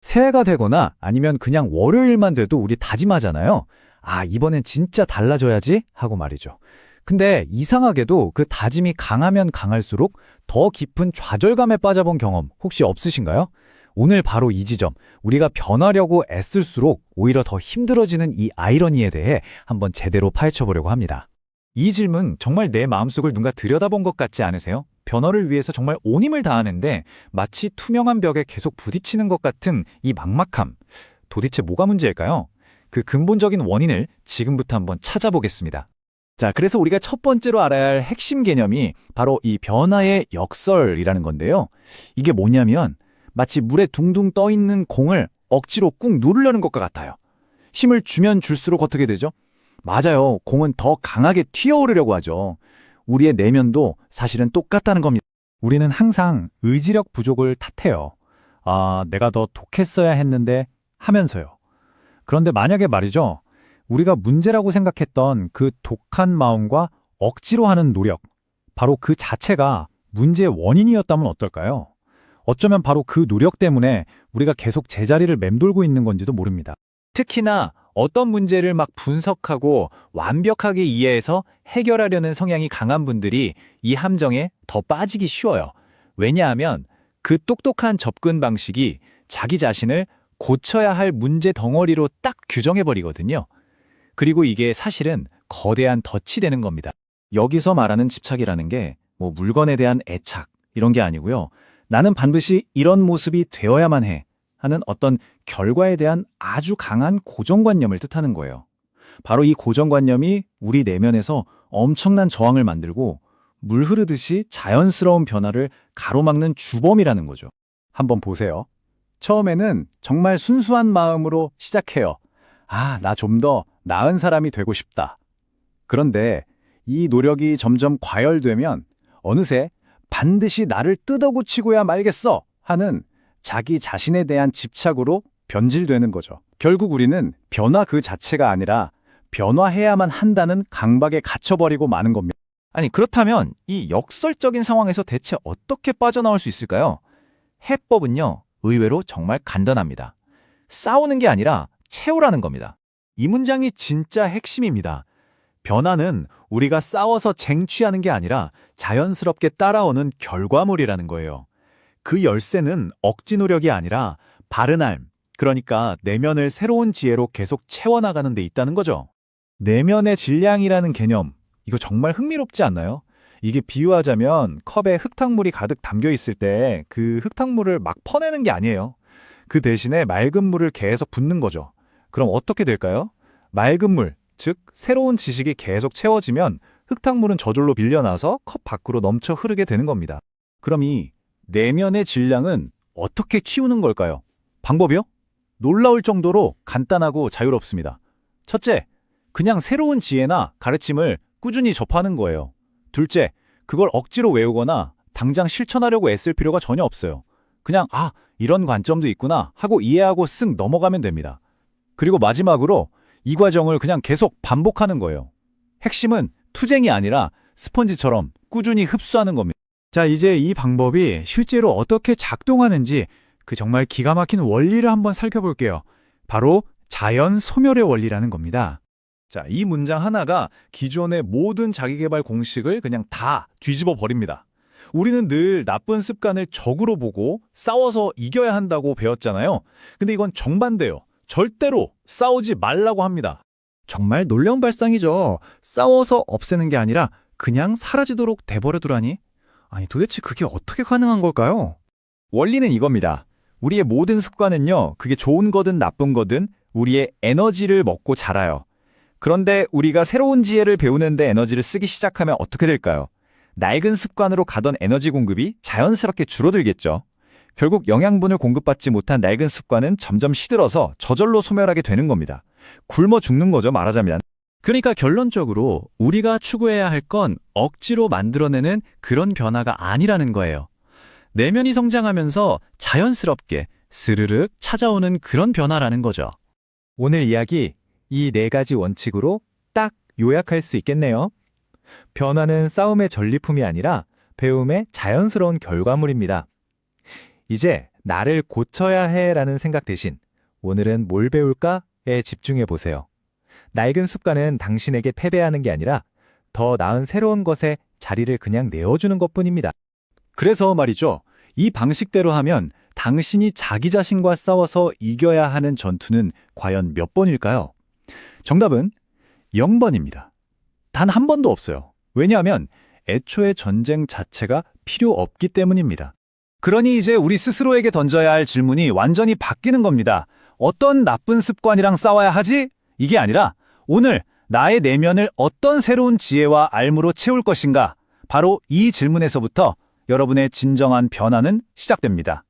새해가 되거나 아니면 그냥 월요일만 돼도 우리 다짐하잖아요. 아, 이번엔 진짜 달라져야지 하고 말이죠. 근데 이상하게도 그 다짐이 강하면 강할수록 더 깊은 좌절감에 빠져본 경험 혹시 없으신가요? 오늘 바로 이 지점, 우리가 변하려고 애쓸수록 오히려 더 힘들어지는 이 아이러니에 대해 한번 제대로 파헤쳐보려고 합니다. 이 질문 정말 내 마음속을 누가 들여다본 것 같지 않으세요? 변화를 위해서 정말 온 힘을 다하는데 마치 투명한 벽에 계속 부딪히는 것 같은 이 막막함. 도대체 뭐가 문제일까요? 그 근본적인 원인을 지금부터 한번 찾아보겠습니다. 자, 그래서 우리가 첫 번째로 알아야 할 핵심 개념이 바로 이 변화의 역설이라는 건데요. 이게 뭐냐면 마치 물에 둥둥 떠 있는 공을 억지로 꾹 누르려는 것과 같아요. 힘을 주면 줄수록 어떻게 되죠? 맞아요. 공은 더 강하게 튀어오르려고 하죠. 우리의 내면도 사실은 똑같다는 겁니다. 우리는 항상 의지력 부족을 탓해요. 아, 내가 더 독했어야 했는데 하면서요. 그런데 만약에 말이죠. 우리가 문제라고 생각했던 그 독한 마음과 억지로 하는 노력, 바로 그 자체가 문제의 원인이었다면 어떨까요? 어쩌면 바로 그 노력 때문에 우리가 계속 제자리를 맴돌고 있는 건지도 모릅니다. 특히나 어떤 문제를 막 분석하고 완벽하게 이해해서 해결하려는 성향이 강한 분들이 이 함정에 더 빠지기 쉬워요. 왜냐하면 그 똑똑한 접근 방식이 자기 자신을 고쳐야 할 문제 덩어리로 딱 규정해버리거든요. 그리고 이게 사실은 거대한 덫이 되는 겁니다. 여기서 말하는 집착이라는 게 뭐 물건에 대한 애착 이런 게 아니고요. 나는 반드시 이런 모습이 되어야만 해 하는 어떤 결과에 대한 아주 강한 고정관념을 뜻하는 거예요. 바로 이 고정관념이 우리 내면에서 엄청난 저항을 만들고 물 흐르듯이 자연스러운 변화를 가로막는 주범이라는 거죠. 한번 보세요. 처음에는 정말 순수한 마음으로 시작해요. 아, 나 좀 더 나은 사람이 되고 싶다. 그런데 이 노력이 점점 과열되면 어느새 반드시 나를 뜯어고치고야 말겠어 하는 자기 자신에 대한 집착으로 변질되는 거죠. 결국 우리는 변화 그 자체가 아니라 변화해야만 한다는 강박에 갇혀버리고 마는 겁니다. 아니, 그렇다면 이 역설적인 상황에서 대체 어떻게 빠져나올 수 있을까요? 해법은요, 의외로 정말 간단합니다. 싸우는 게 아니라 채우라는 겁니다. 이 문장이 진짜 핵심입니다. 변화는 우리가 싸워서 쟁취하는 게 아니라 자연스럽게 따라오는 결과물이라는 거예요. 그 열쇠는 억지 노력이 아니라 바른 삶, 그러니까 내면을 새로운 지혜로 계속 채워나가는 데 있다는 거죠. 내면의 질량이라는 개념, 이거 정말 흥미롭지 않나요? 이게 비유하자면 컵에 흙탕물이 가득 담겨 있을 때 그 흙탕물을 막 퍼내는 게 아니에요. 그 대신에 맑은 물을 계속 붓는 거죠. 그럼 어떻게 될까요? 맑은 물, 즉 새로운 지식이 계속 채워지면 흙탕물은 저절로 빌려나서 컵 밖으로 넘쳐 흐르게 되는 겁니다. 그럼 이 내면의 질량은 어떻게 치우는 걸까요? 방법이요? 놀라울 정도로 간단하고 자유롭습니다. 첫째, 그냥 새로운 지혜나 가르침을 꾸준히 접하는 거예요. 둘째, 그걸 억지로 외우거나 당장 실천하려고 애쓸 필요가 전혀 없어요. 그냥 아, 이런 관점도 있구나 하고 이해하고 쓱 넘어가면 됩니다. 그리고 마지막으로 이 과정을 그냥 계속 반복하는 거예요. 핵심은 투쟁이 아니라 스펀지처럼 꾸준히 흡수하는 겁니다. 자, 이제 이 방법이 실제로 어떻게 작동하는지 그 정말 기가 막힌 원리를 한번 살펴볼게요. 바로 자연 소멸의 원리라는 겁니다. 자, 이 문장 하나가 기존의 모든 자기계발 공식을 그냥 다 뒤집어 버립니다. 우리는 늘 나쁜 습관을 적으로 보고 싸워서 이겨야 한다고 배웠잖아요. 근데 이건 정반대예요. 절대로 싸우지 말라고 합니다. 정말 놀령발상이죠. 싸워서 없애는 게 아니라 그냥 사라지도록 내버려두라니? 아니, 도대체 그게 어떻게 가능한 걸까요? 원리는 이겁니다. 우리의 모든 습관은요, 그게 좋은 거든 나쁜 거든 우리의 에너지를 먹고 자라요. 그런데 우리가 새로운 지혜를 배우는데 에너지를 쓰기 시작하면 어떻게 될까요? 낡은 습관으로 가던 에너지 공급이 자연스럽게 줄어들겠죠. 결국 영양분을 공급받지 못한 낡은 습관은 점점 시들어서 저절로 소멸하게 되는 겁니다. 굶어 죽는 거죠, 말하자면. 그러니까 결론적으로 우리가 추구해야 할 건 억지로 만들어내는 그런 변화가 아니라는 거예요. 내면이 성장하면서 자연스럽게 스르륵 찾아오는 그런 변화라는 거죠. 오늘 이야기 이 네 가지 원칙으로 딱 요약할 수 있겠네요. 변화는 싸움의 전리품이 아니라 배움의 자연스러운 결과물입니다. 이제 나를 고쳐야 해라는 생각 대신 오늘은 뭘 배울까에 집중해 보세요. 낡은 습관은 당신에게 패배하는 게 아니라 더 나은 새로운 것에 자리를 그냥 내어주는 것뿐입니다. 그래서 말이죠. 이 방식대로 하면 당신이 자기 자신과 싸워서 이겨야 하는 전투는 과연 몇 번일까요? 정답은 0번입니다. 단 한 번도 없어요. 왜냐하면 애초에 전쟁 자체가 필요 없기 때문입니다. 그러니 이제 우리 스스로에게 던져야 할 질문이 완전히 바뀌는 겁니다. 어떤 나쁜 습관이랑 싸워야 하지? 이게 아니라 오늘 나의 내면을 어떤 새로운 지혜와 알무로 채울 것인가? 바로 이 질문에서부터 여러분의 진정한 변화는 시작됩니다.